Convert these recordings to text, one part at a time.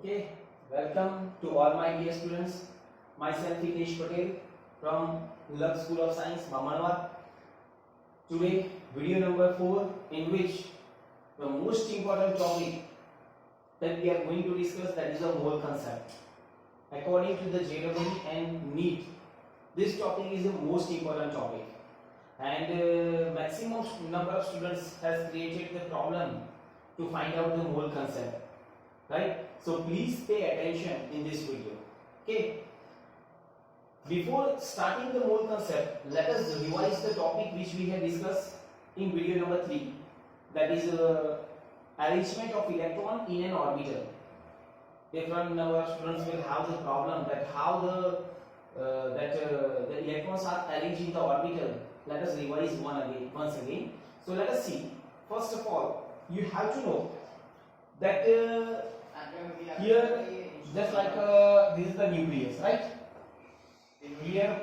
Okay, welcome to all my dear students. Myself Hitesh Patel from Lux School of Science, Mamanwad. Today, video number 4, in which the most important topic that we are going to discuss, that is the mole concept. According to the JEE and NEET, this topic is the most important topic, and maximum number of students has created the problem to find out the mole concept. Right, so please pay attention in this video. Okay, before starting the mole concept, let us revise the topic which we have discussed in video number 3, that is arrangement of electron in an orbital. Different number of students will have the problem that how the electrons are arranged in the orbital. Let us revise once again. So let us see. First of all, you have to know that here, just like this is the nucleus, right? Here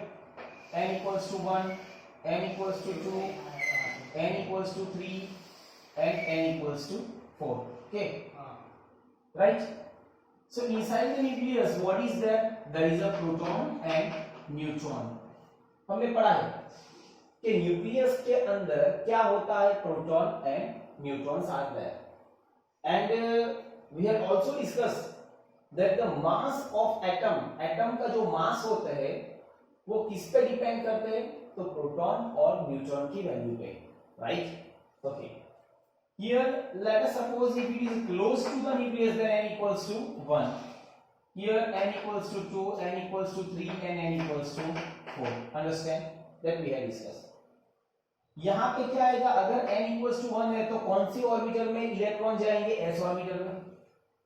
n equals to 1, n equals to 2, n equals to 3, and n equals to 4. Okay, right? So inside the nucleus, what is there? There is a proton and neutron. हमने पढ़ा है कि nucleus के अंदर क्या होता है, proton and neutrons are there, and we have also discussed that the mass of atom का जो मास होता है वो किस पे डिपेंड करते हैं, तो प्रोटॉन और न्यूट्रॉन की वैल्यू पे, right? Okay, here let us suppose if it is close to the nucleus, then n equals to 1, here n equals to 2, n equals to 3, and n equals to 4. understand that we have discussed. यहाँ पे क्या आएगा, अगर n equals to 1 है तो कौन सी orbital में electron जाएंगे, s ऑर्बिटल में,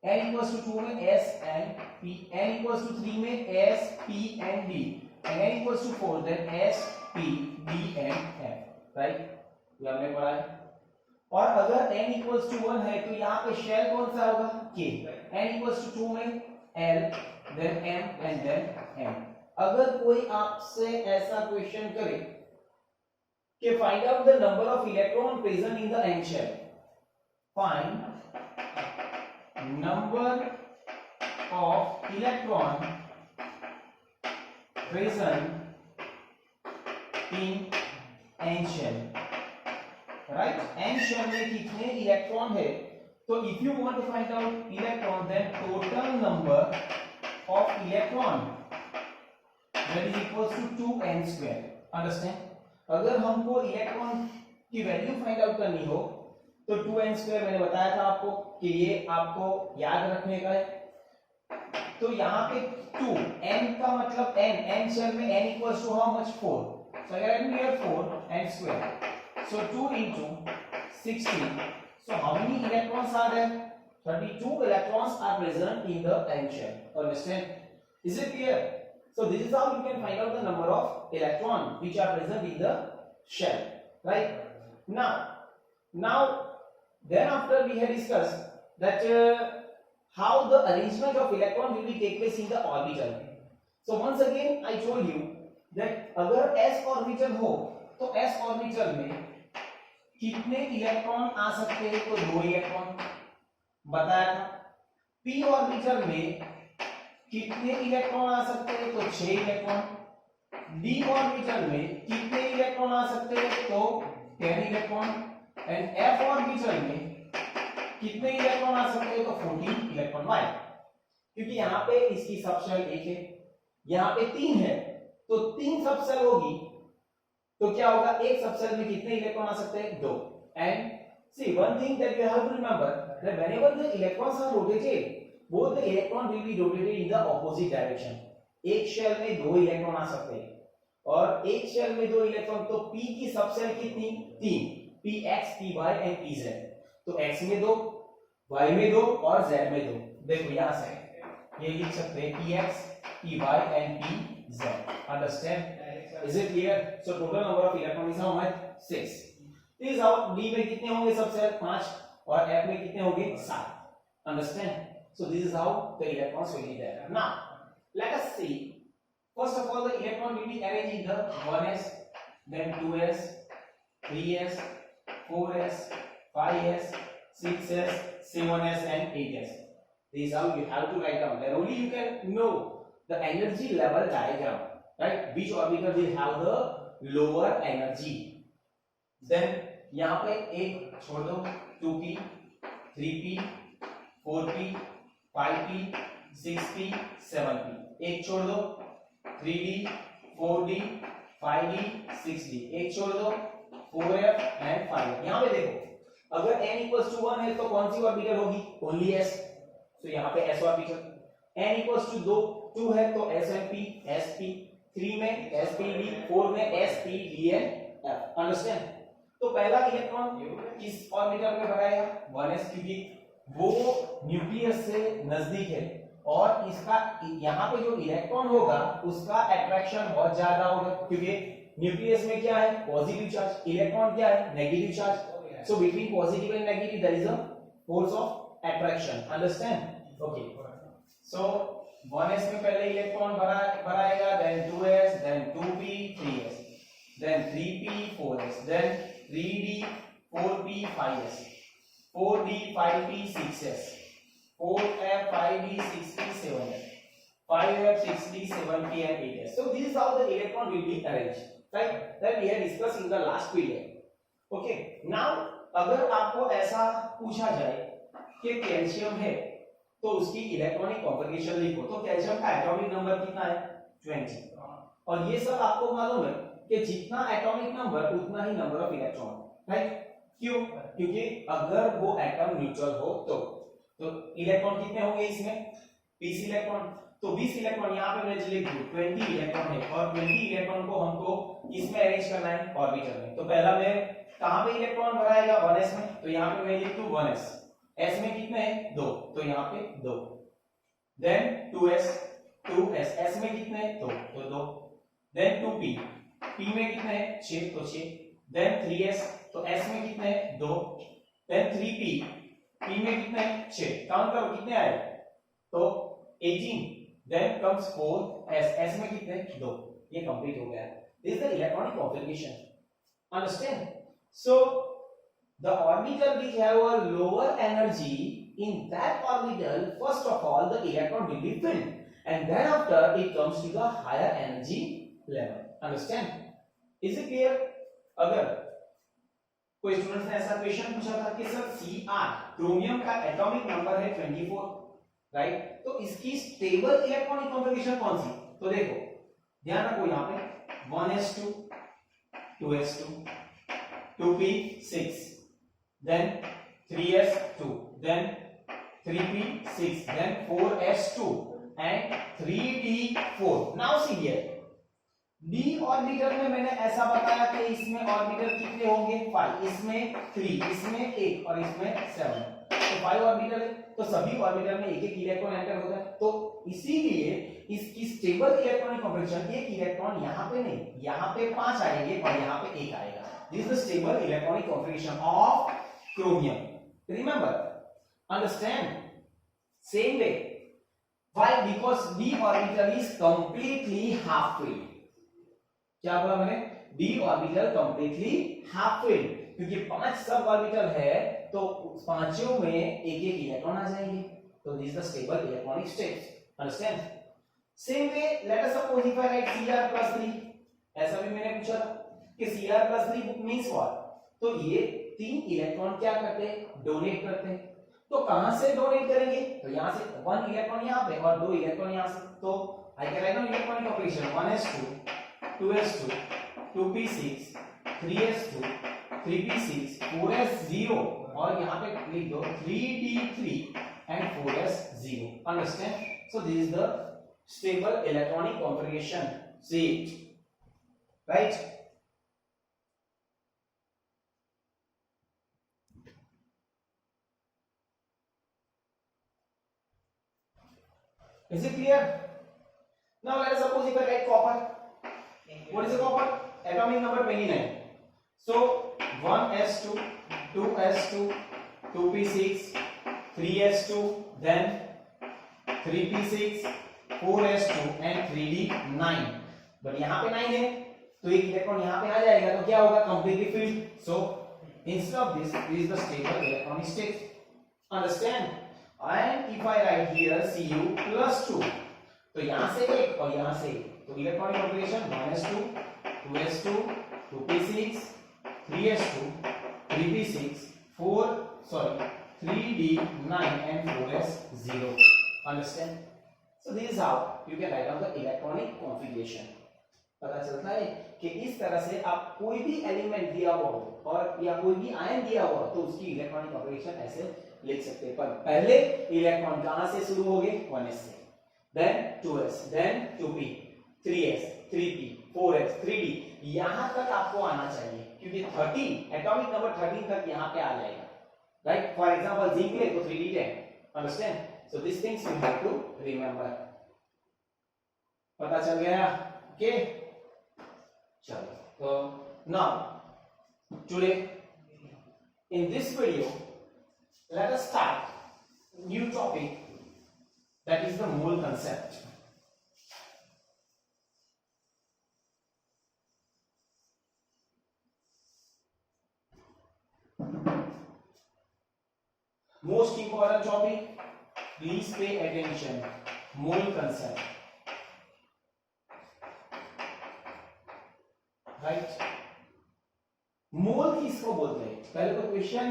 n equals to 2 में s and p, n equals to 3 में s, p and d, and n equals to 4 then s, p, d and f, right? ये हमने पढ़ा है. और अगर n equals to 1 है तो यहाँ पे शेल कौन सा होगा, k, n equals to 2 में l, then m and then n. अगर कोई आपसे ऐसा क्वेश्चन करे कि find out the number of electron present in the n shell, find number of electron present in n shell, right? n shell में कितने electron है, तो if you want to find out electron, then total number of electron that is equals to 2n square. understand? अगर हमको electron की value find out करनी हो तो 2n स्क्वायर, मैंने बताया था आपको कि ये आपको याद रखने का है. तो यहाँ पे 2 n का मतलब n शेल में n equals to how much, 4. so I write here 4n square, so 2 into 16. so how many electrons are there? 32 electrons are present in the n shell. understand? is it clear? So this is how you can find out the number of electrons which are present in the shell, right? Now then after we have discussed that how the arrangement of electron will be take place in the orbital. So once again I told you that अगर s orbital हो तो s orbital में कितने electron आ सकते हैं, तो 2 electron बताया था. p orbital में कितने इलेक्ट्रॉन आ सकते हैं, तो 6 इलेक्ट्रॉन. d ऑर्बिटल में कितने इलेक्ट्रॉन आ सकते हैं, तो 10 इलेक्ट्रॉन. एंड f ऑर्बिटल में कितने इलेक्ट्रॉन आ सकते हैं, तो 14 इलेक्ट्रॉन. वाई? क्योंकि यहाँ पे इसकी सबशेल 1 है, यहाँ पे 3 है, तो 3 सबशेल होगी तो क्या होगा, एक सबशेल में कितने इलेक्ट्रॉन आ सकते हैं, 2. And see one thing that you have to remember that whenever the electrons are rotated, both the electron will be rotated in the opposite direction. एक शेल में 2 इलेक्ट्रॉन आ सकते हैं और एक शेल में 2 इलेक्ट्रॉन, तो p की सबशेल कितनी, 3, px, py and pz. तो x में 2, y में 2 और z में 2. देखो यहां से ये लिख सकते हैं px, py and pz. understand? is it clear? so total number of electron is how much, 6. this is how d में कितने होंगे सबशेल, 5, और f में कितने होंगे, 7. understand? So this is how the electrons will be there. Now let us see. First of all, the electron will be arranged in the 1s, then 2s, 3s, 4s, 5s, 6s, 7s and 8s. This is how you have to write down. Then only you can know the energy level diagram, right? Which orbital will have the lower energy. Then यहाँ पे एक छोड़ दो, 2p, 3p, 4p, 5p, 6p, 7p. एक छोड़ दो, 3d, 4d, 5d, 6d. एक छोड़ दो, 4f and 5f. यहाँ पे देखो, अगर n equals to 1 है तो कौन सी ऑर्बिटल होगी? Only s. तो यहाँ पे s orbital. n equals to 2 है तो smp, sp. 3 में spd, 4 में sp, d and f. Understand? तो पहला इलेक्ट्रॉन किस ऑर्बिटल में भराएगा? 1s, क्योंकि वो न्यूक्लियस से नजदीक है और इसका यहाँ पे जो इलेक्ट्रॉन होगा उसका अट्रैक्शन बहुत ज्यादा होगा, क्योंकि न्यूक्लियस में क्या है? Positive charge. इलेक्ट्रॉन क्या है? Negative charge. So between positive and negative there is a force of attraction. Understand? Okay. So 1s में पहले electron भराएगा, then 2s, then 2p, 3s, then 3p, 4s, then 3d, 4p, 5s, 4d, 5p, 6s, 4f, 5d, 6p, 7s, 5f, 6d, 7p and 8s. So this is how the electron will be arranged, right? That we had discussed in the last period. Okay. Now अगर आपको ऐसा पूछा जाए कि calcium है तो उसकी electronic configuration लिखो, तो कैल्शियम का एटॉमिक नंबर कितना है? 20. और ये सब आपको मालूम है कि जितना एटॉमिक नंबर उतना ही नंबर ऑफ इलेक्ट्रॉन, राइट? क्यों? क्योंकि अगर वो एटम न्यूट्रल हो तो इलेक्ट्रॉन कितने होंगे इसमें? 20 इलेक्ट्रॉन. तो 20 इलेक्ट्रॉन यहाँ पे मैं लिख दूं 20 इलेक्ट्रॉन है और 20 इलेक्ट्रॉन को हमको किसमें अरेंज करना है? ऑर्बिटल में. तो पहला मैं कहां पे इलेक्ट्रॉन भराएगा? 1s में. तो यहां पे मैं लिख दूं 1s. s में कितने हैं? 2. तो यहां पे 2. Then 2s, 2s. s में कितने हैं? 2. तो 2. Then 2p. p में कितने हैं? 6. तो 6. Then 3s. तो s में कितने हैं? 2. Then 3p. p में कितने हैं? 6. काउंट करो कितने आए? तो 18. Then comes 4s. s में कितने? 2. ये कंप्लीट हो गया. This is the electronic configuration. Understand? So the orbital which have a lower energy, in that orbital first of all the electron will be filled and then after it comes to the higher energy level. Understand? Is it clear? अगर कोई student ने ऐसा question पूछा था कि sir Cr chromium का atomic number है 24, right? तो इसकी स्टेबल इलेक्ट्रॉनिक कॉन्फ़िगरेशन कौन सी? तो देखो ध्यान रखो यहाँ पे 1s2, 2s2, 2p6, then 3s2, then 3p6, then 4s2 and 3d4. Now see here, d orbital में मैंने ऐसा बताया कि इसमें ऑर्बिटल कितने होंगे? 5. इसमें 3, इसमें 8 और इसमें 7. तो 5 ऑर्बिटल है तो सभी ऑर्बिटल में एक एक इलेक्ट्रॉन एंटर होता है. तो इसीलिए इसकी स्टेबल इलेक्ट्रॉनिक कॉन्फ़िगरेशन, एक इलेक्ट्रॉन यहाँ पे नहीं, यहाँ पे 5 आएंगे और यहाँ पे 1 आएगा. This is the stable electronic configuration of chromium. Remember, understand? Same way. Why? Because d orbital is completely half filled. क्या बोला मैंने? d orbital completely half filled. क्योंकि 5 सब ऑर्बिटल है तो पांचों में एक एक इलेक्ट्रॉन आ जाएंगे. तो this is the stable electronic state. Understand? Same way, let us suppose if I write Cr plus 3. ऐसा भी मैंने पूछा था कि Cr plus 3 means what? तो ये 3 इलेक्ट्रॉन क्या करते हैं? डोनेट करते हैं. तो कहां से डोनेट करेंगे? तो यहां से 1 इलेक्ट्रॉन यहां पे और 2 इलेक्ट्रॉन यहां से. तो आई can write down electronic operation 1s2, 2s2, 2p6, 3s2, 3p6, 4s0 और यहां पे लिख दो 3d3 and 4s0. Understand? So this is the stable electronic configuration. See it, right? Is it clear? Now let us suppose if I write copper. What is the copper? Atomic number 29. So 1s2, 2s2, 2p6, 3s2, then 3p6, 4s2 and 3d9. But यहाँ पे 9 है तो एक electron यहाँ पे आ जाएगा तो क्या होगा? Completely filled. So instead of this is the stable electronic state. Understand? and if I write here Cu plus 2, तो यहां से एक और यहां से एक, तो electronic configuration 1s2 2s2 2p6 3s2 3p6 3d9 and 4s0. Understand? So this is how you can write down the electronic configuration. पता चलता है कि इस तरह से आप कोई भी एलिमेंट दिया हुआ हो और या कोई भी आयन दिया हुआ हो तो उसकी इलेक्ट्रॉनिक कॉन्फ़िगरेशन ऐसे लिख सकते हैं। पर पहले इलेक्ट्रॉन कहां से शुरू होंगे 1s से, then 2s, then 2p, 3s, 3p, 4s, 3d, यहां तक आपको आना चाहिए क्योंकि 13 एटॉमिक नंबर 13 तक यहां पे आ जाएगा, राइट। फॉर एग्जांपल जिंक ले तो 3d10, understand? So this things you have to remember. पता चल गया? ओके, चलो। तो now today in this video let us start new topic, that is the mole concept. Most important topic, please pay attention, mole concept, right? मोल किसको बोलते हैं? पहले तो क्वेश्चन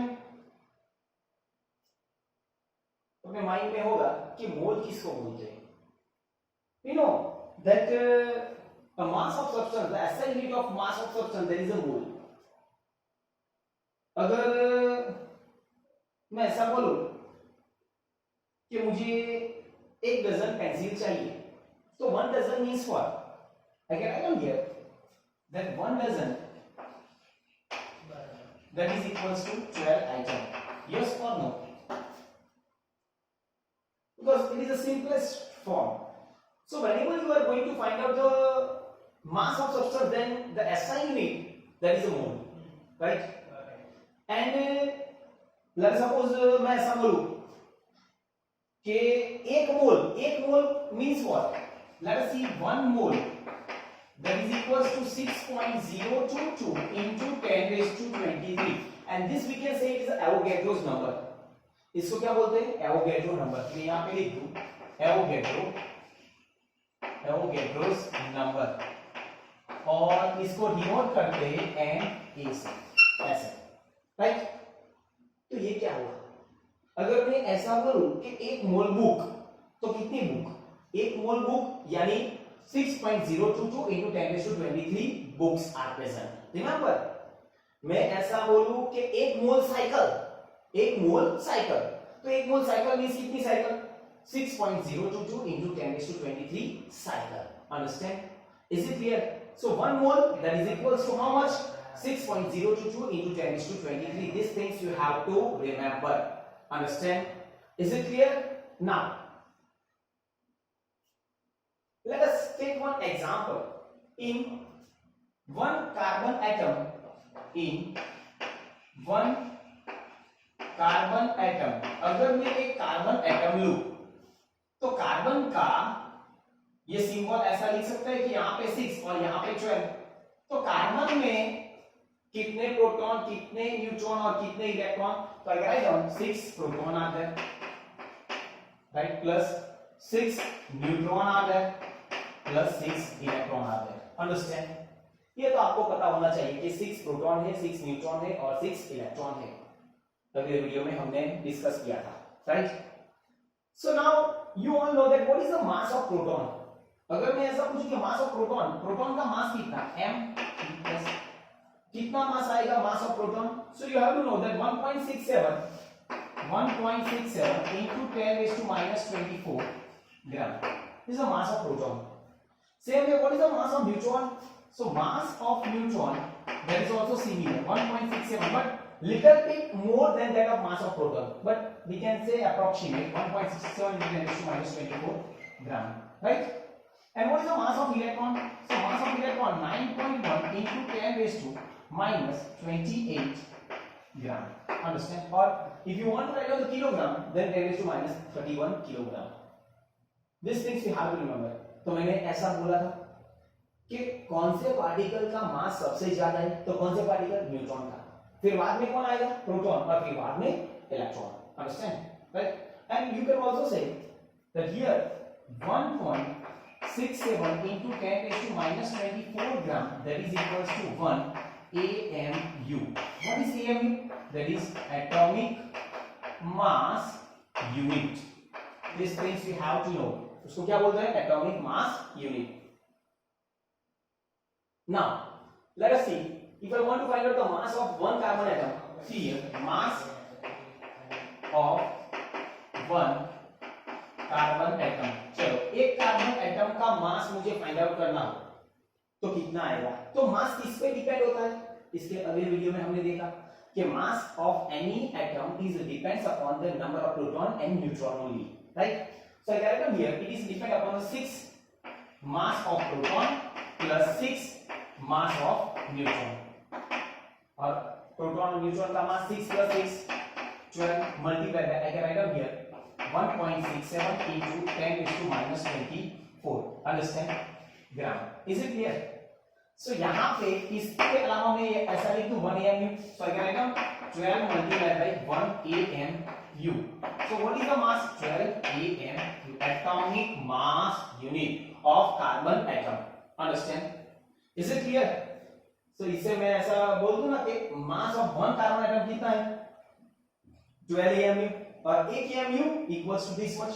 अपने माइंड में होगा कि मोल किसको बोलते हैं। You know that a mass of substance, the SI unit of mass of substance, there is a mole. अगर मैं ऐसा बोलूं कि मुझे 1 डजन पेंसिल चाहिए, तो 1 dozen means what? I can write down here that 1 dozen, that is equals to 12 items. Yes or no? Because it is the simplest form. So whenever you are going to find out the mass of substance, then the SI unit, that is a mole, right? And let's suppose मैं ऐसा बोलूं कि 1 मोल means what? Let us see 1 mole, that is equals to 6.022 into 10 raised to 23, and this we can say it is Avogadro's number. इसको क्या बोलते हैं? Avogadro number. मैं यहाँ पे लिख दूं Avogadro's number, और इसको डिनोट करते हैं n a से, ऐसे, राइट? तो ये क्या हुआ? अगर मैं ऐसा बोलूं कि 1 मोल बुक, तो कितनी बुक? 1 मोल बुक यानी 6.022 into 10 raised to 23 books are present. Remember, मैं ऐसा बोलूं कि 1 मोल साइकिल, तो 1 मोल साइकिल मींस कितनी cycle? 6.022 into 10 raised to 23 cycle. Understand? Is it clear? So 1 mole, that is equals to how much? 6.022 into 10 raised to 23. These things you have to remember. Understand? Is it clear? Now let us take one example. In one carbon atom, अगर मैं एक carbon atom लूं, तो carbon का ये symbol ऐसा लिख सकते हैं कि यहाँ पे 6 और यहाँ पे 12। तो कार्बन में कितने प्रोटॉन, कितने न्यूट्रॉन और कितने इलेक्ट्रॉन? तो अगर आई डाउन 6 प्रोटॉन आ गए, राइट, प्लस 6 न्यूट्रॉन आ गए, प्लस 6 इलेक्ट्रॉन आ गए। अंडरस्टैंड? ये तो आपको पता होना चाहिए कि 6 प्रोटॉन है, 6 न्यूट्रॉन है और 6 इलेक्ट्रॉन है। अगले वीडियो में हमने डिस्कस किया था, right? So now you all know that what is the mass of proton. अगर मैं ऐसा पूछूं कि मास ऑफ प्रोटॉन का मास कितना? m प्लस कितना मास आएगा mass of proton? So you have to know that 1.67 into 10 raised to minus 24 gram is the mass of proton. Same way, what is the mass of neutron? So mass of neutron, that is also similar, 1.67, but little bit more than that of mass of proton, but we can say approximate 1.67 into 10 raised to minus 24 gram, right? And what is the mass of electron? So mass of electron 9.1 into 10 raised to minus 28 gram. Understand? Or if you want to write down the kilogram, then 10 raised to minus 31 kilogram. These things you have to remember. तो मैंने ऐसा बोला था कि कौन से particle का मास सबसे ज्यादा है, तो कौन से पार्टिकल? न्यूट्रॉन का, फिर बाद में कौन आएगा? प्रोटॉन, और फिर बाद में electron. Understand? Right? And you can also say that here 1.67 into 10 raised to minus 24 gram, that is equals to 1 AMU. What is AMU? That is atomic mass unit. This things we have to know. उसको क्या बोलते हैं? Atomic mass unit. Now let us see, if I want to find out the mass of one carbon atom, see here, mass of one carbon atom. चलो, एक carbon atom का मास मुझे find out करना हो तो कितना आएगा? तो मास किस पे डिपेंड होता है? इसके अगले वीडियो में हमने देखा कि mass of any atom is depends upon the number of proton and neutron only, right? So I can write here, it is depend upon 6 mass of proton plus 6 mass of neutron. और proton और neutron का मास 6 plus 6 12 multiplied by, I can write down here 1.67 into 10 raised to minus 24. Understand? Gram. Is it clear? So यहाँ पे इसके अलावा मैं ऐसा लिख दूं 1 AMU. So I can write down 12 multiplied by 1 AMU. So what is the mass? 12 AMU. Atomic mass unit of carbon atom. Understand? Is it clear? So इससे मैं ऐसा बोल दूं ना कि mass of one carbon atom कितना है? 12 AMU. और 1 AMU equals to this much.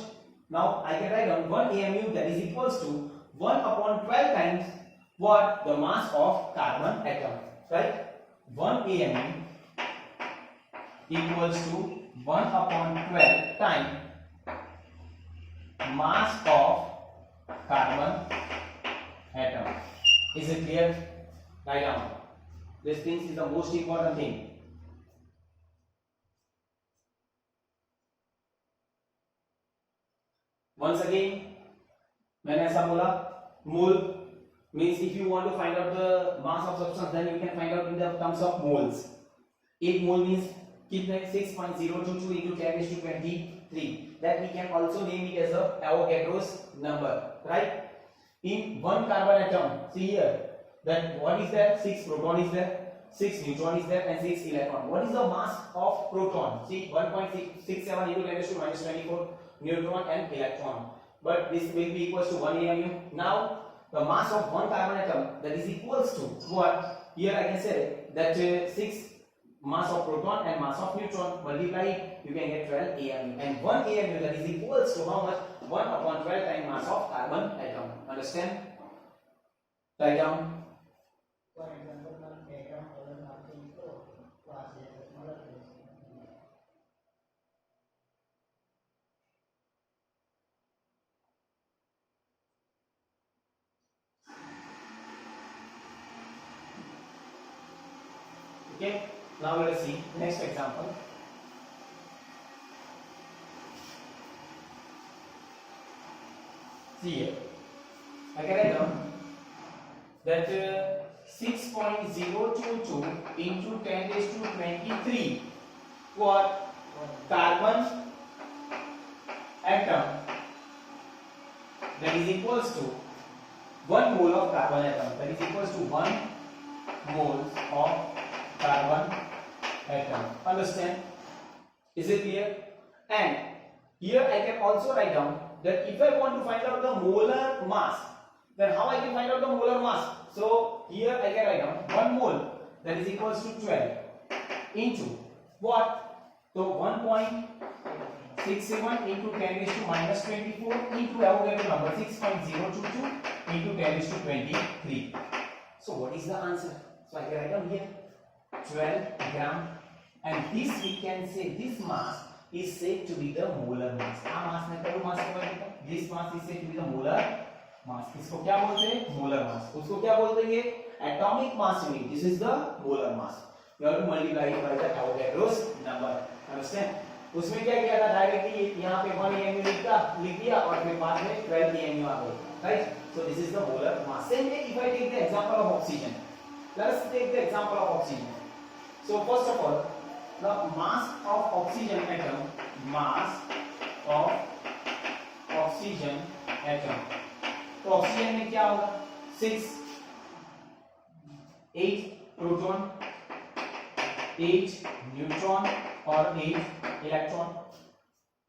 Now I can write down 1 AMU, that is equals to 1 upon 12 times what? The mass of carbon atom, right? 1 AMU equals to 1 upon 12 times mass of carbon atom. Is it clear? Write down. This thing is the most important thing. Once again, मैंने ऐसा बोला, mole means if you want to find out the mass of substance, then you can find out in the terms of moles. एक mole means कितने? 6.022 into 10 raised to 23. That we can also name it as a Avogadro's number, right? In one carbon atom, see here, that what is there? 6 proton is there, 6 neutron is there, and 6 electron. What is the mass of proton? See, 1.67 into 10 raised to minus 24. Neutron and electron, but this will be equals to 1 AMU. Now the mass of one carbon atom, that is equals to what? Here I can say that 6 mass of proton and mass of neutron, multiply it, you can get 12 AMU, and 1 AMU, that is equals to how much? 1 upon 12 times mass of carbon atom. Understand? Write down. For example, diagram column marking को class है मतलब Okay, now let us see next example. See here, I can write down that 6.022 into 10 raised to 23 what? Carbon atom, that is equals to 1 mole of carbon atom, that is equals to 1 mole of carbon atom. Understand? Is it clear? And here I can also write down that if I want to find out the molar mass, then how I can find out the molar mass? So here I can write down 1 mole, that is equals to 12 into what? So 1.67 into 10 raised to minus 24 into Avogadro number 6.022 into 10 raised to 23. So what is the answer? So I can write down here 12 gram, and this we can say this mass is said to be the molar mass. mass में करो mass को बोलते हैं, this mass is said to be the molar mass. इसको क्या बोलते हैं? molar mass. उसको क्या बोलते हैं? atomic mass unit. This is the molar mass. You have to multiply it by the Avogadro's number. Understand? उसमें क्या किया था? डायरेक्टली यहाँ पे 1 AMU लिख दिया और फिर बाद में 12 AMU आ गई, right? So this is the molar mass. Same way, if I take the example of oxygen, let us take the example of oxygen. So first of all, the mass of oxygen atom, mass of oxygen atom. तो oxygen में क्या होगा? 6, 8 proton, 8 neutron और 8 electron.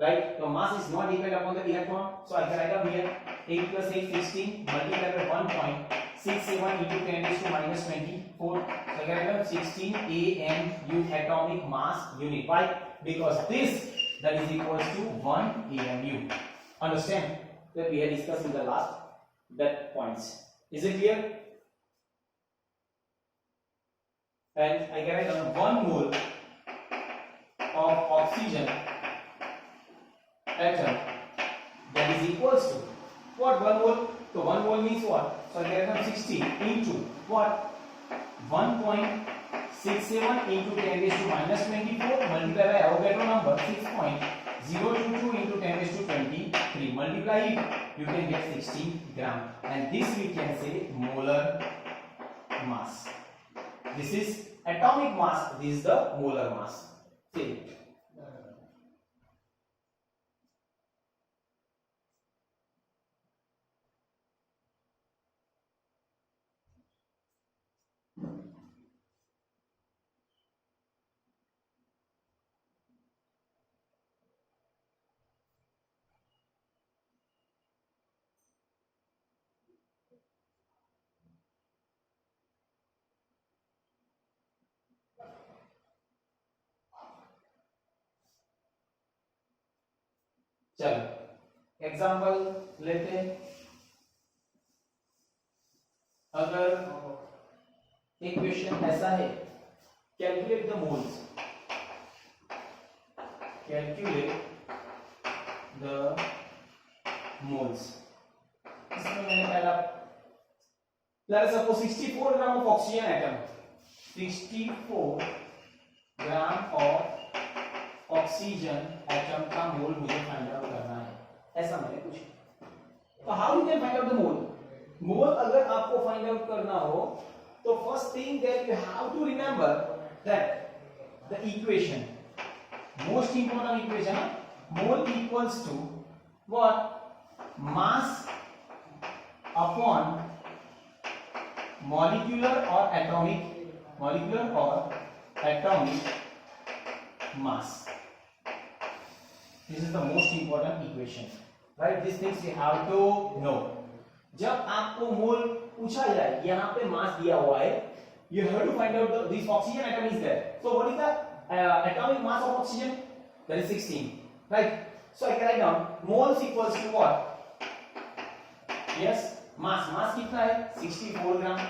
right? The mass is not depend upon the electron, so I can write down here 8 plus 8 16 multiplied by 1.67 into 10 raised to minus 24. So I can write down 16 AMU atomic mass unit. Why? Because this that is equals to 1 AMU. Understand that we had discussed in the last that points. Is it clear? And I can write down 1 mole of oxygen atom that is equals to what? 1 mole. So 1 mole means what? So I can write down 60 into what? 1.67 into 10 raised to minus 24 multiplied by Avogadro number 6.022 into 10 raised to 23. Multiply it, you can get 16 gram, and this we can say molar mass. This is atomic mass, this is the molar mass. See. चलो example लेते हैं। अगर एक question ऐसा है, calculate the moles, calculate the moles. इसमें मैंने पहला let's suppose 64 gram of oxygen atom, 64 gram of oxygen atom का मोल मुझे फाइंड आउट करना है, ऐसा मैंने पूछा। तो how you can find out the mole? Mole अगर आपको फाइंड आउट करना हो तो first thing that you have to remember that the equation, most important equation, mole equals to what? Mass upon molecular और एटॉमिक, मॉलिक्यूलर और atomic mass. This is the most important equation, right? These things you have to know. जब आपको मोल पूछा जाए, यहाँ पे मास दिया हुआ है, you have to find out this oxygen atom is there. So what is the atomic mass of oxygen? That is 16, right? So I can write down moles equals to what? Yes, mass. मास कितना है? 64 ग्राम।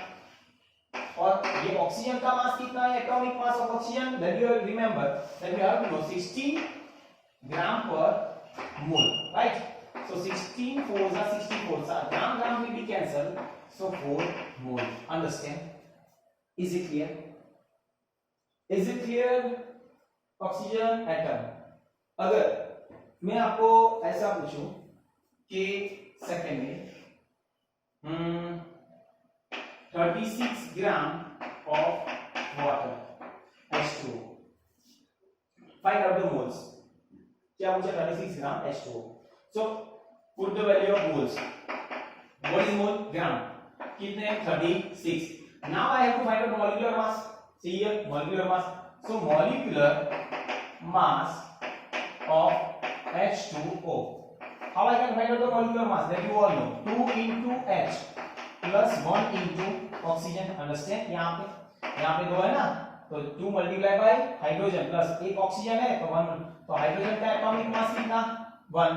और ये oxygen का mass कितना है? Atomic mass of oxygen, then you remember that you have to know 16 gram per mole, right? So 16 4 is 64, gram gram will be cancelled, so 4 mole. Understand? Is it clear? Is it clear? Oxygen atom, अगर मैं आपको ऐसा पूछूं कि second में 36 gram of water H2O, find out the moles. क्या पूछा? 36 gram H2O. So put the value of moles. What is mole? Gram. कितने? 36. Now I have to find out molecular mass. See here, molecular mass. So molecular mass of H2O. How I can find out the molecular mass? That you all know. 2 into H plus 1 into oxygen. Understand? यहाँ पे 2 है ना, तो 2 multiply by hydrogen plus एक oxygen है तो 1, तो hydrogen का एटॉमिक मास कितना? 1।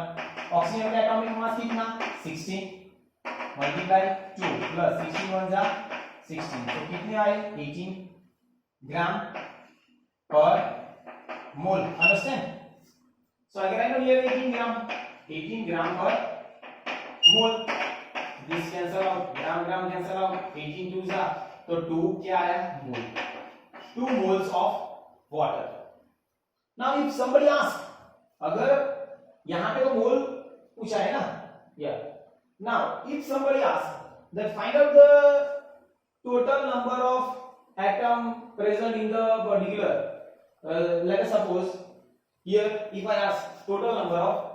ऑक्सीजन का एटॉमिक मास कितना? 16 मल्टीप्लाई 2 प्लस 16 1 जा 16, तो कितने आए? 18 gram per mole. Understand? So I can write here 18 gram per mole. This cancel out, gram gram cancel out, 18 2 जा, तो 2 क्या आया? मोल। 2 moles of water. Now if somebody asks, अगर यहाँ पे तो मोल पूछा है ना, yeah. Now if somebody asks that find out the total number of atom present in the particular, let us suppose here if I ask total number of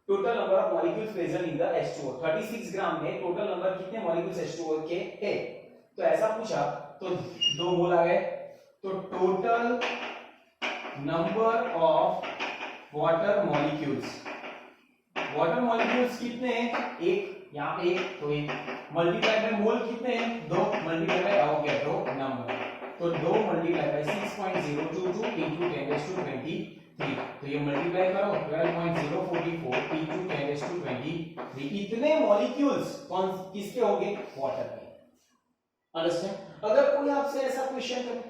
molecules present in the H2O, 36 ग्राम में total number कितने molecules H2O के है, तो ऐसा पूछा तो 2 मोल आ गए, तो total number of water molecules, water molecules कितने हैं? एक, यहाँ पे एक, तो एक मल्टीप्लाई बाय मोल कितने हैं? 2 मल्टीप्लाई बाय एवोगैड्रो नंबर, तो 2 मल्टीप्लाई बाय 6.022 into 10⁻23, तो ये मल्टीप्लाई करो 12.044 into 10⁻23, इतने मॉलिक्यूल्स कौन किसके होंगे? वाटर के। अंडरस्टैंड? अगर कोई आपसे ऐसा क्वेश्चन करे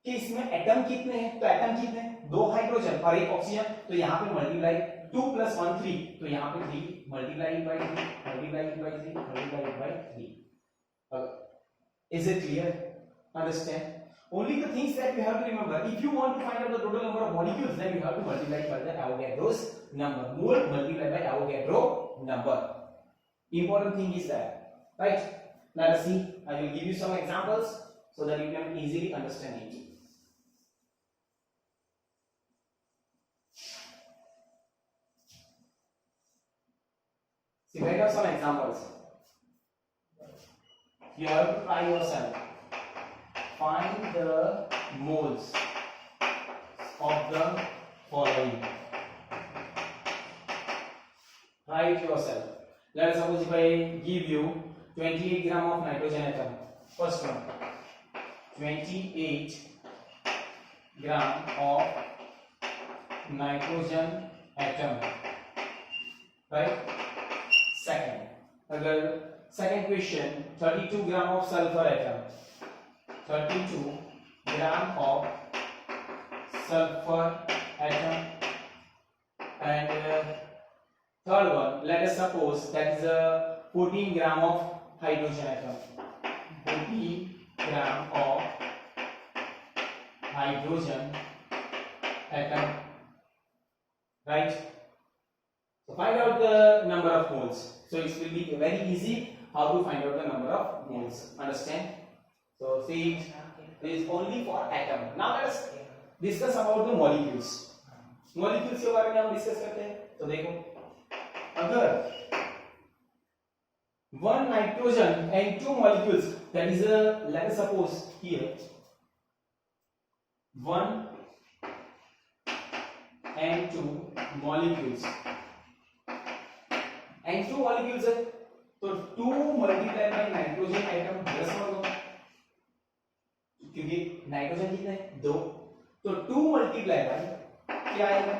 कि इसमें एटम कितने हैं, तो एटम कितने हैं? 2 हाइड्रोजन और 1 ऑक्सीजन, तो यहाँ पे मल्टीप्लाई 2 + 1 3, तो यहाँ पे 3 multiply by 3 multiply by 3 multiply by 3। Is it clear? Understand? Only the things that you have to remember. If you want to find out the total number of molecules, then you have to multiply by the Avogadro's number. Mole multiplied by Avogadro number. Important thing is that, right? Let us see. I will give you some examples so that you can easily understand it. See, write down some examples. You have to try yourself. Find the moles of the following. Try it yourself. Let us suppose if I give you 28 gram of nitrogen atom. First one, 28 gram of nitrogen atom. Right? Second, अगर second question, 32 gram of sulfur atom. 32 gram of sulfur atom. And third one, let us suppose that is a 14 gram of hydrogen atom. 14 gram of hydrogen atom. Right? So find out the number of moles. So it will be very easy how to find out the number of moles. Understand? So see, it is only for atom. Now let us discuss about the molecules. Molecules के बारे में हम discuss करते हैं. तो देखो, अगर one nitrogen and 2 molecules, that is a, let us suppose here 1 and 2 molecules and 2 molecules है, तो 2 मल्टीप्लाई बाय नाइट्रोजन एटम 10 होगा, क्योंकि नाइट्रोजन कितने हैं? 2, तो 2 मल्टीप्लाई बाय क्या आएगा?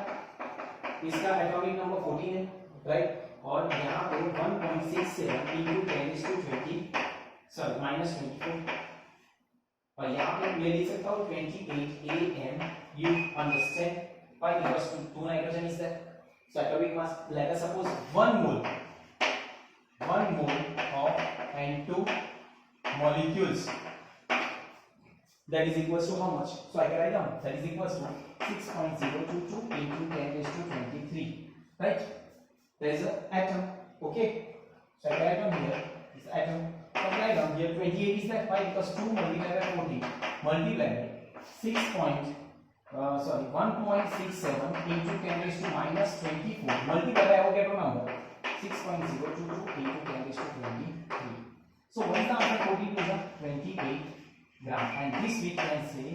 इसका एटॉमिक नंबर 14 है, राइट? और यहाँ पे 1.67 into 10⁻20 सॉरी -24, और यहाँ पे मैं लिख सकता हूँ 28 AM. You understand? Why? Because 2 nitrogen is there. So atomic mass, let us suppose 1 mole of and 2 molecules, that is equals to how much? So I can write down that is equals to 6.022 into 10⁻23, right? There is an atom. Okay, so I can write down here is atom. So I write down here 28 is that. Why? Because 2 multiplied by 40 multiplied by 1.67 into 10⁻24 multiplied by Avogadro number 6.022 into 10⁻23. So what is the answer? 14 is 28 gram, and this we can say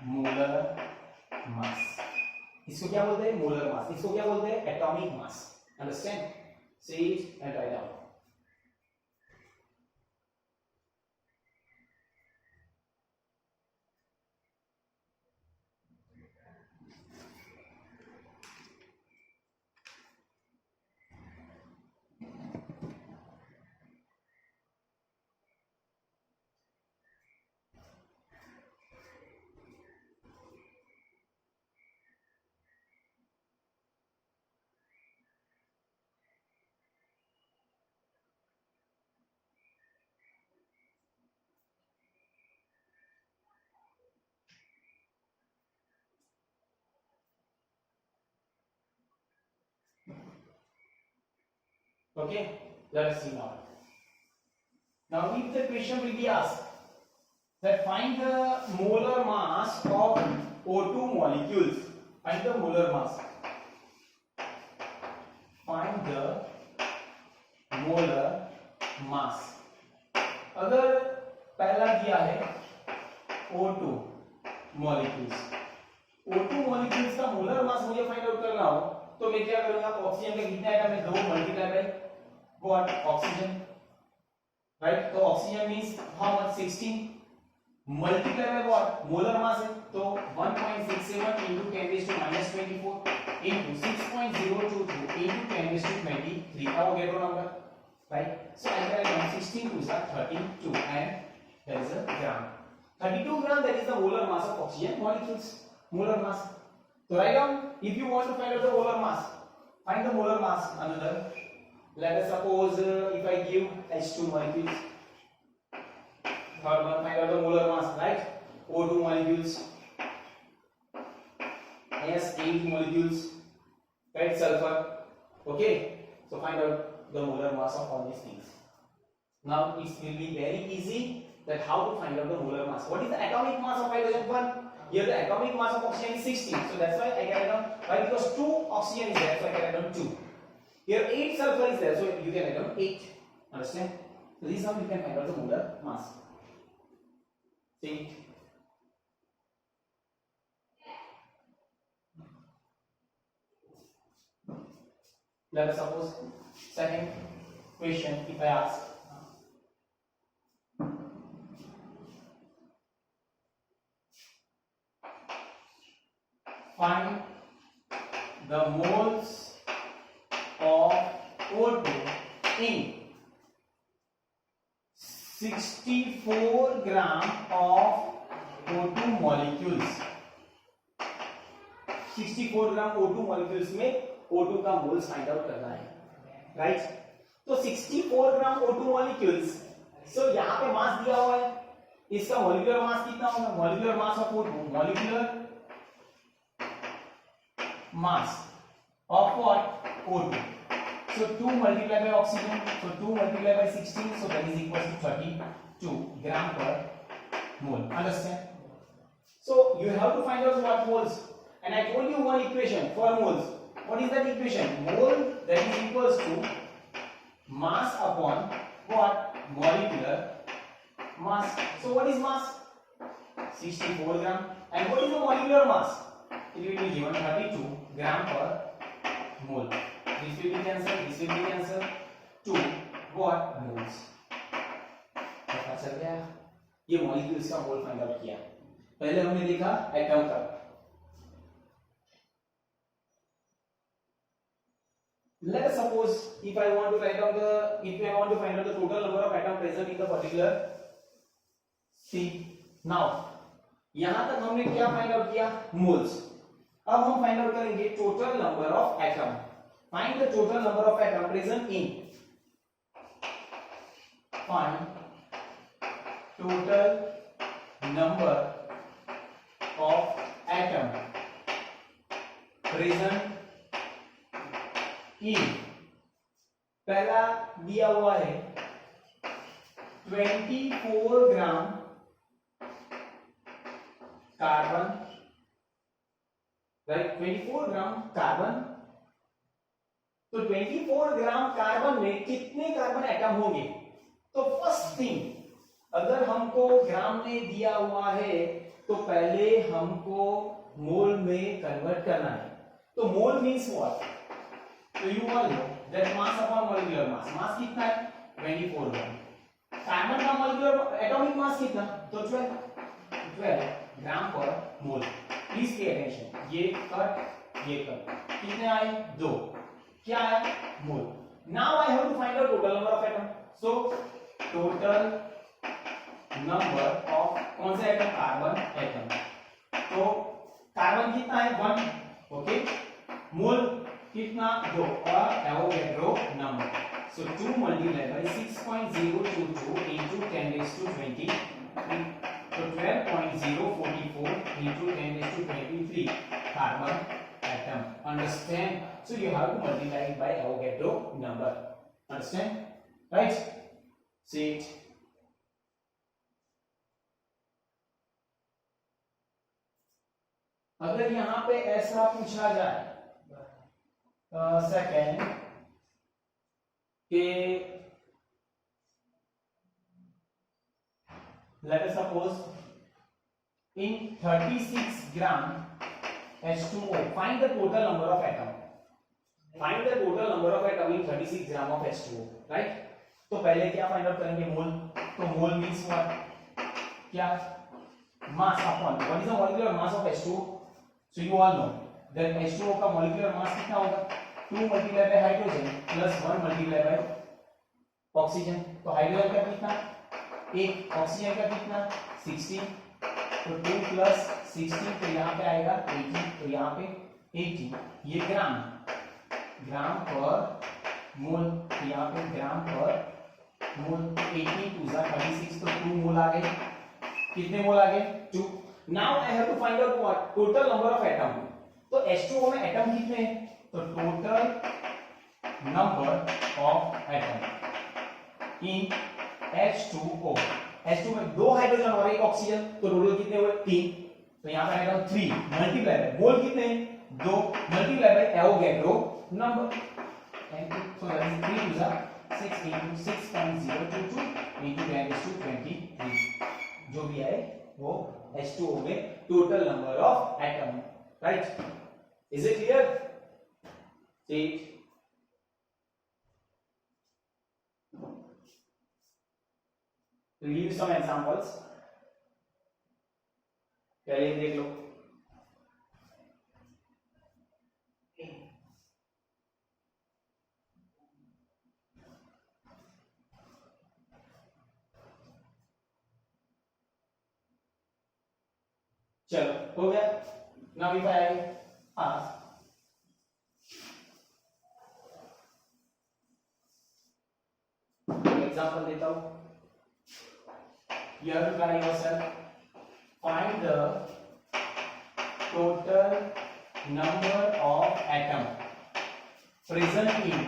molar mass. इसको क्या बोलते हैं? Molar mass. इसको क्या बोलते हैं? Atomic mass. Understand? say it and write down. Okay, let us see now. Now if the question will be asked that find the molar mass of O2 molecules, find the molar mass, find the molar mass. अगर पहला दिया है O2 molecules, O2 molecules का molar mass मुझे find out हो तो मैं क्या करूंगा, ऑक्सीजन के कितने एटम है, 2 multiply by what, oxygen, right. तो oxygen means how much, 16 multiply by what, molar mass है, तो 1.67 into 10 raised to minus 24 into 6.022 into 10 raised to 23 Avogadro number, right? So I can write 16 to 32 and that is a gram. 32 gram, that is the molar mass of oxygen molecules, molar mass. So write down, if you want to find out the molar mass, find the molar mass. Another, let us suppose if I give H2 molecules, third one, find out the molar mass, right? O2 molecules, S8 molecules, right? Sulfur, okay? So find out the molar mass of all these things. Now it will be very easy that how to find out the molar mass. What is the atomic mass of hydrogen? 1. Here the atomic mass of oxygen is 16. So that's why I can write down, why, because 2 oxygen is there, so I can write down 2. Here 8 sulfur is there, so you can write down 8. Understand? So this is how you can find out the molar mass. See? Let us suppose second question, if I ask, find the moles of O2 in 64 gram of O2 molecules. 64 gram O2 molecules में O2 का moles find out करना है, right? तो 64 ग्राम O2 molecules, सो यहाँ पे मास दिया हुआ है, इसका मॉलिक्यूलर मास कितना होगा, molecular mass of O2, molecular mass of what, O2. So 2 multiplied by oxygen, so 2 multiplied by 16, so that is equal to 32 gram per mole. Understand? So you have to find out what moles, and I told you one equation for moles. What is that equation? Mole, that is equals to mass upon what, molecular mass. So what is mass? 64 gram. And what is the molecular mass? It will be given 32 gram per mole. This will be cancelled, this will be cancelled. 2 what, moles. पता चल गया, ये molecules का मोल find out किया. पहले हमने देखा atom का. Let us suppose if I want to find out the total number of atoms present in the particular C. Now यहां तक हमने क्या फाइंड आउट किया, मोल्स. अब हम फाइंड आउट करेंगे total number of atom. Find the total number of atom present in, find total number of atom present in, पहला दिया हुआ है 24 gram carbon, right, 24 gram carbon. तो 24 ग्राम कार्बन में कितने कार्बन एटम होंगे? तो फर्स्ट थिंग, अगर हमको ग्राम में दिया हुआ है तो पहले हमको मोल में कन्वर्ट करना है. तो मोल मींस व्हाट? तो you all know that mass upon molecular mass. Mass कितना है? 24 ग्राम. कार्बन का मॉलिक्यूलर एटॉमिक मास कितना? तो 12 gram per mole. Please pay attention, ये कट कितने आए? 2. क्या है? Mole. Now I have to find out total number of atom. So total number of कौन से एटम? Carbon atom. तो कार्बन कितना है? 1. ओके. मोल कितना? 2. और Avogadro number. So 2 multiplied by 6.022 into 10 raised to 20. So 12.044 into 10 raised to 23 carbon atom. Understand? So you have to multiply it by Avogadro number. Understand? Right? See it. अगर यहां पे ऐसा पूछा जाए सेकेंड के, let us suppose in 36 gram H2O. Find the total number of atom. Find the total number of atom in 36 gram of H2O. Right? तो पहले क्या फाइंड आउट करेंगे? मोल. तो मोल मींस व्हाट? क्या? Mass upon what is the molecular mass of H2O? So you all know that H2O का molecular mass कितना होगा? 2 multiply by hydrogen plus 1 multiply by oxygen. तो हाइड्रोजन का कितना? 1. ऑक्सीजन का कितना? 16. तो 2 प्लस 16 तो यहाँ पे आएगा 18. तो यहाँ पे 18. ये ग्राम पर मोल. तो यहाँ पे ग्राम पर मोल. 18 2 जा 36. तो 2 मोल आ गए. कितने मोल आ गए? 2. Now I have to find out what? Total number of atom. तो H2O में एटम कितने हैं? तो total number of atom in H2O. H2 में 2 हाइड्रोजन और 1 ऑक्सीजन. तो टोटल कितने हुए? 3. तो यहाँ पे आएगा 3 मल्टीप्लाई बाय मोल कितने? 2 multiply bye Avogadro number. So that is 3 to the 6 into 6.022 into 10⁻23. जो भी आए वो H2O में total number of atom. Right? Is it clear? See it. Leave some examples. पहले देख लो. चलो हो गया. Now if I ask example देता हूं. You have to try yourself. Find the total number of atom present in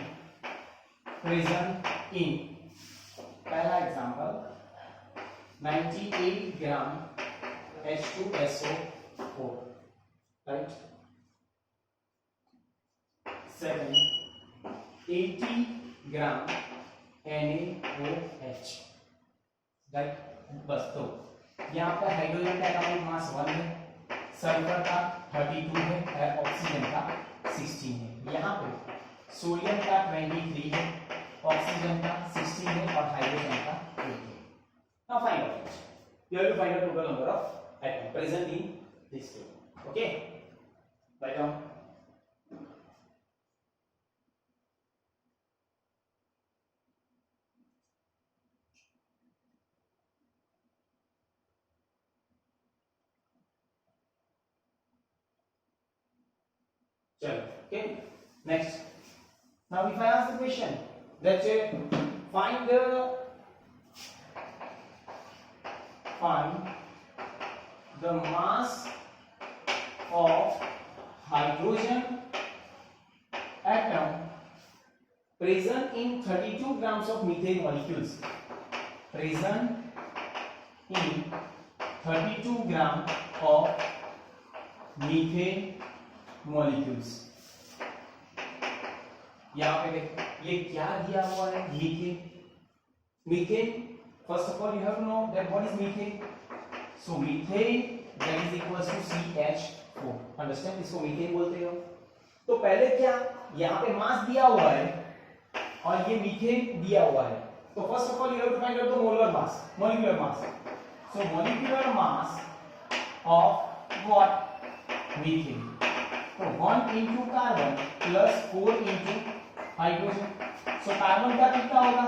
पहला example 98 ग्राम H2SO4. right? Second, 80 ग्राम NaOH. right? बस. तो यहाँ पर हाइड्रोजन का एटॉमिक मास 1 है, सल्फर का 32 है और ऑक्सीजन का 16 है. यहाँ पे सोडियम का 23 है, ऑक्सीजन का 16 है और हाइड्रोजन का 8 है. Now find out. You have to find the total number of atoms present in this table. Okay? Write down. Okay. Next. Now, if I ask the question that find the mass of hydrogen atom present in 32 grams of methane molecules. Present in 32 grams of methane molecules. यहाँ पे देखो ये क्या दिया हुआ है? Methane. Methane, first of all you have to know that what is methane. So methane that is equals to CH4. Understand? इसको methane बोलते हो. तो पहले क्या, यहाँ पे मास दिया हुआ है और ये मीथेन दिया हुआ है. तो first of all you have to find out the molar mass, molecular mass. So molecular mass of what? Methane. तो 1 into carbon plus 4 into hydrogen. सो कार्बन का कितना होगा?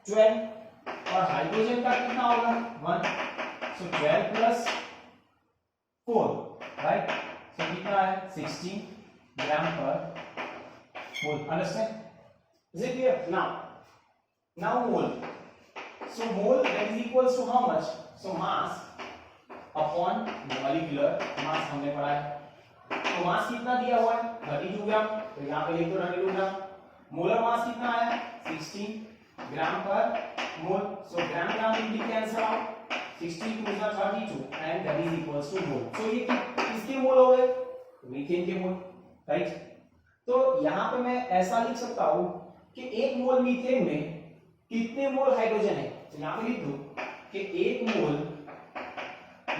12 और हाइड्रोजन का कितना होगा? 1. सो 12 प्लस 4, राइट? सो कितना है? 16 gram per mole. Understand? Is it clear? Now mole. So mole that is equals to how much? So mass upon molecular mass हमने पढ़ा है. तो मास कितना दिया हुआ है? 32 ग्राम. तो यहाँ पे लिख दो 32 ग्राम. मोलर मास कितना आया? 16 gram per mole. So gram gram will be cancel out. 16 2 जा 32 and that is equals to mole. So ये किसके मोल हो गए? मीथेन के मोल. राइट? तो यहाँ पे मैं ऐसा लिख सकता हूँ कि 1 मोल मीथेन में कितने मोल हाइड्रोजन है. तो यहाँ पे लिख दो कि 1 मोल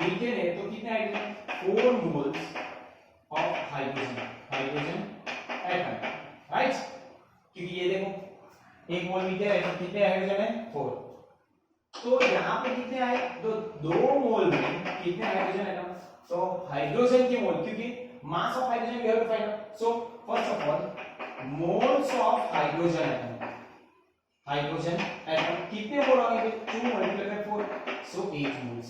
मीथेन है तो कितने hydrogen? 4 moles of hydrogen atom, right? क्योंकि ये देखो एक मोल मीटर है तो कितने हाइड्रोजन है 4, तो यहाँ पे कितने आए तो 2 मोल में कितने हाइड्रोजन एटम, तो हाइड्रोजन के मोल, क्योंकि mass of hydrogen we have to find out, so first of all moles of hydrogen atom कितने मोल होंगे 2 मल्टीप्लाई बाय 4, सो 8 मोल्स,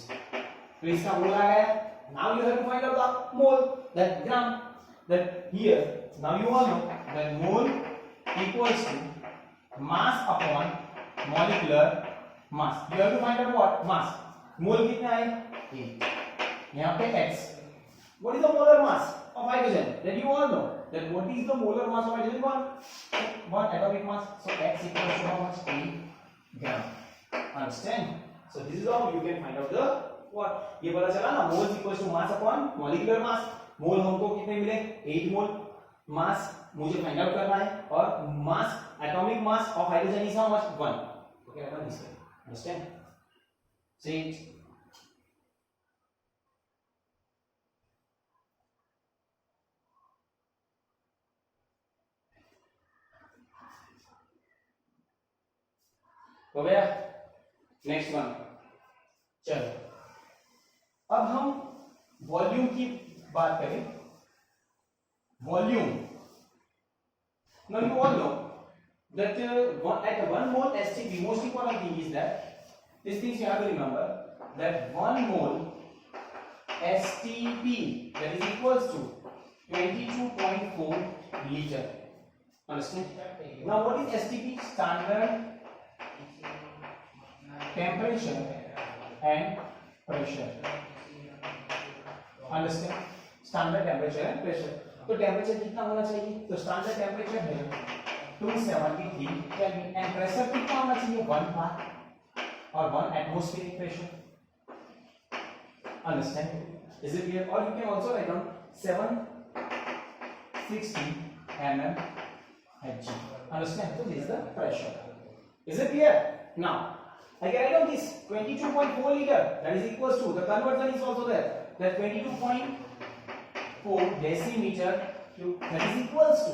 तो इसका मोल आ गया. Now you have to find out the mole, that gram, that here now you all know that mole equals to mass upon molecular mass. You have to find out what mass. Mole कितना है 8, यहाँ पे x. What is the molar mass of hydrogen? That you all know that what is the molar mass of hydrogen? 1 atomic mass. So x equals to how much? 8 gram. Understand? So this is how you can find out the what. ये पता चला ना, moles equals to mass upon molecular mass. मोल हमको कितने मिले 8 मोल, मास मुझे find out करना है, और mass atomic mass of hydrogen is how much 1. Okay I this, understand, से इट. हो गया. नेक्स्ट वन, चलो अब हम वॉल्यूम की बात करें. Volume, now you all know that at 1 mole STP, most important thing is that these things you have to remember that 1 mole STP that is equals to 22.4 liter. Understand? Now what is STP? Standard temperature and pressure. Understand? Standard temperature and pressure. तो temperature कितना होना चाहिए, तो standard temperature है 273 kelvin, and pressure कितना होना चाहिए 1 bar, और 1 atmospheric pressure. Understand, is it clear? और you can also write down 760 mm Hg. Understand? So this is the pressure. Is it clear? Now I can write down this 22.4 liter, that is equals to, the conversion is also there, that 22.4 decimeter cube, that is equals to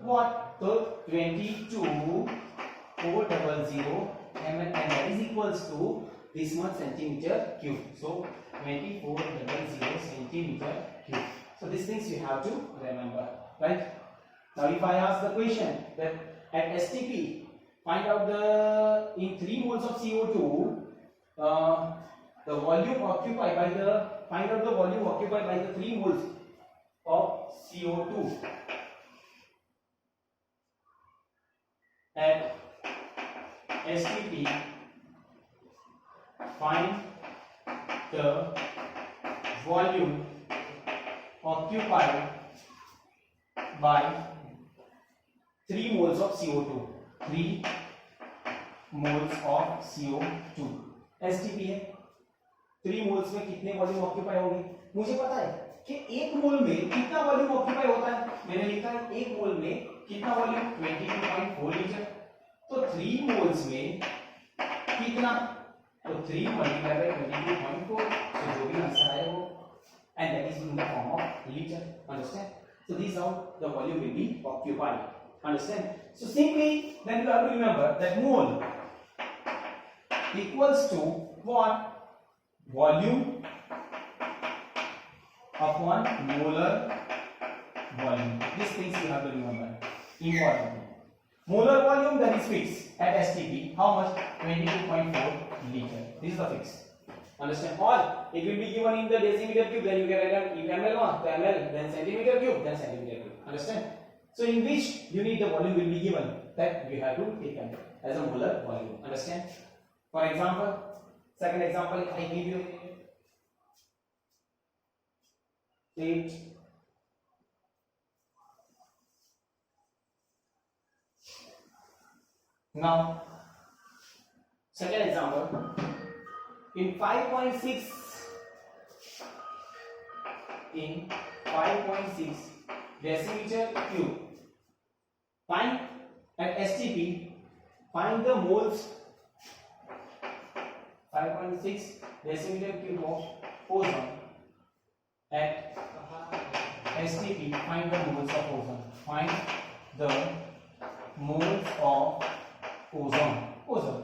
what? So 22,400 ml, and that is equals to this much centimeter cube. So 2400 centimeter cube. So these things you have to remember, right? Now if I ask the question that at STP find out in 3 moles of CO2 the volume occupied by the, find out the volume occupied by the 3 moles of CO2 at STP. Find the volume occupied by 3 moles of CO2. 3 moles of CO2 STP है. 3 moles में कितने volume occupy होंगे, मुझे पता है कि 1 मोल में कितना वॉल्यूम ऑक्यूपाई होता है. मैंने लिखा है 1 मोल में कितना वॉल्यूम 22.4 लीटर. तो 3 मोल्स में कितना, तो 3 मल्टीप्लाई बाय 22.4, so जो भी आंसर आए वो, and that is in the form of liter. Understand? So this is how the volume will be occupied. Understand? So simply then you have to remember that mole equals to what? Volume upon molar volume. These things you have to remember. Important. Molar volume, that is fixed at STP. How much? 22.4 liter. This is the fix. Understand? Or it will be given in the decimeter cube. Then you can write down if ml1 to ml, then centimeter cube, then centimeter cube. Understand? So in which unit the volume will be given, that you have to take as a molar volume. Understand? For example, second example I give you. Take now second example in 5.6 decimeter cube. Find at STP, find the moles 5.6 decimeter cube of ozone at STP, find the moles of ozone. Find the moles of ozone. Ozone.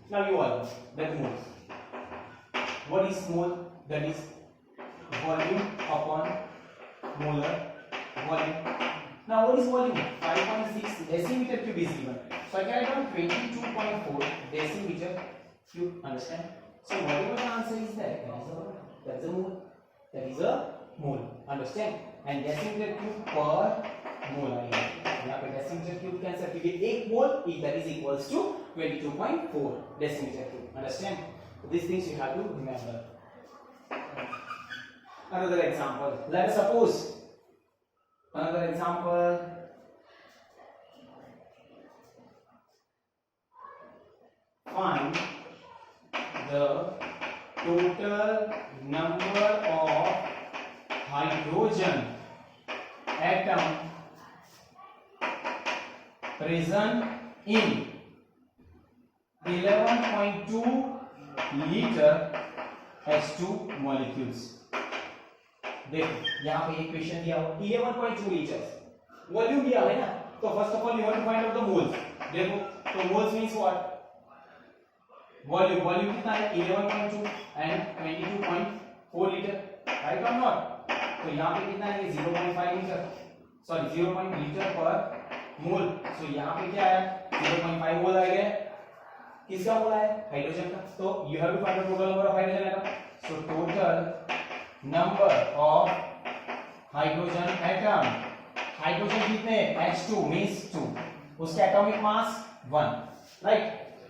Now you all know that moles. What is mole? That is volume upon molar volume. Now what is volume? 5.6 decimeter cube is given. So I can write down 22.4 decimeter cube. Understand? So whatever the answer is there, that is a mole. That is a mole. Understand? And decimeter cube per mole आएगा. यहाँ पे decimeter cube के answer क्योंकि एक मोल that is equals to 22.4 decimeter cube. Understand? So these things you have to remember. Another example. Let us suppose. Another example. Find the total number of hydrogen atom present in 11.2 liter H2 molecules. देखो यहाँ पे एक question दिया हुआ 11.2 litre volume दिया है ना, तो first of all you have to find out the moles. देखो तो मोल्स मींस व्हाट? वॉल्यूम कितना है? 11.2 एंड 22.4 लीटर, राइट और नॉट? तो यहाँ पे कितना है? 0.5 लीटर, सॉरी 0. लीटर पर मोल. सो यहाँ पे क्या है? 0.5 मोल आएगा. किसका मोल है? हाइड्रोजन का. तो you have to find the total number of hydrogen atom. So total number of hydrogen atom. Hydrogen कितने? H2 means 2. उसका एटॉमिक मास 1, राइट?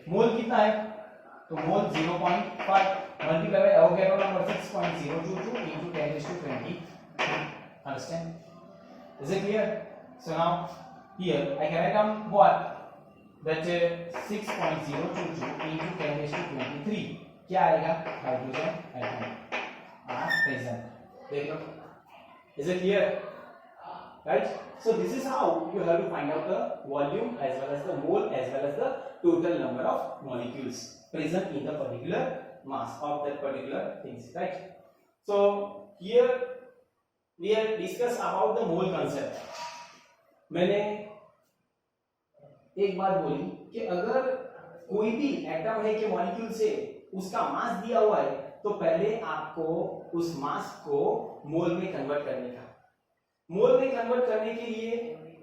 मोल कितना है? तो मोल 0.5 multiply by Avogadro number 6.022 into 10⁻20. Understand? Is it clear? So now here I can write down what? That 6.022 into 10⁻23. क्या आएगा? Hydrogen atom are present. देखो, is it clear? Right? So this is how you have to find out the volume as well as the mole as well as the total number of molecules present in the particular mass of that particular things. Right? So here we have discussed about the mole concept. मैंने एक बात बोली कि अगर कोई भी atom है कि मॉलिक्यूल से उसका मास दिया हुआ है तो पहले आपको उस मास को मोल में कन्वर्ट करने का. मोल में कन्वर्ट करने के लिए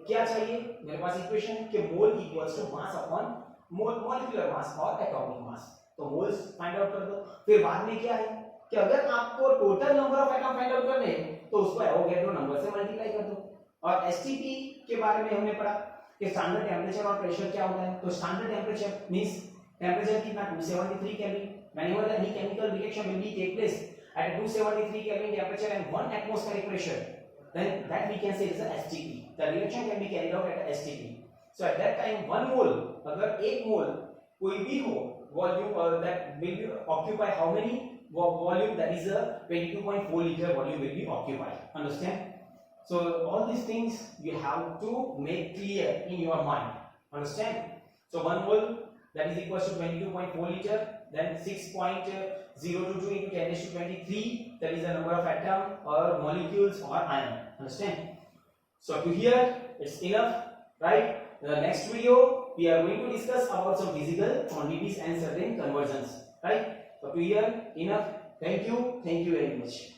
क्या चाहिए? मेरे पास इक्वेशन कि mole equals to mass upon molecular mass और एटॉमिक मास. तो मोल्स फाइंड आउट कर दो. फिर बाद में क्या है कि अगर आपको total number of atom find out करने हैं तो उसको एवोगैड्रो नंबर से मल्टीप्लाई कर दो. और एसटीपी के बारे में हमने पढ़ा कि स्टैंडर्ड टेंपरेचर और प्रेशर क्या होता है. तो स्टैंडर्ड टेंपरेचर मींस टेंपरेचर कितना? 273 kelvin. Whenever any chemical reaction will be take place at 273 Kelvin temperature and 1 atmospheric pressure, then that we can say is a STP. The reaction can be carried out at a STP. So at that time 1 mole, अगर 1 mole कोई भी हो volume that will be occupy how many volume? That is a 22.4 liter volume will be occupied. Understand? So all these things you have to make clear in your mind. Understand? So 1 mole that is equals to 22.4 liter. Then 6.022 into 10⁻23, that is the number of atom or molecules or ion. Understand? So to here it's enough, right? In the next video we are going to discuss about some physical quantities and certain conversions, right? So to here enough. Thank you very much.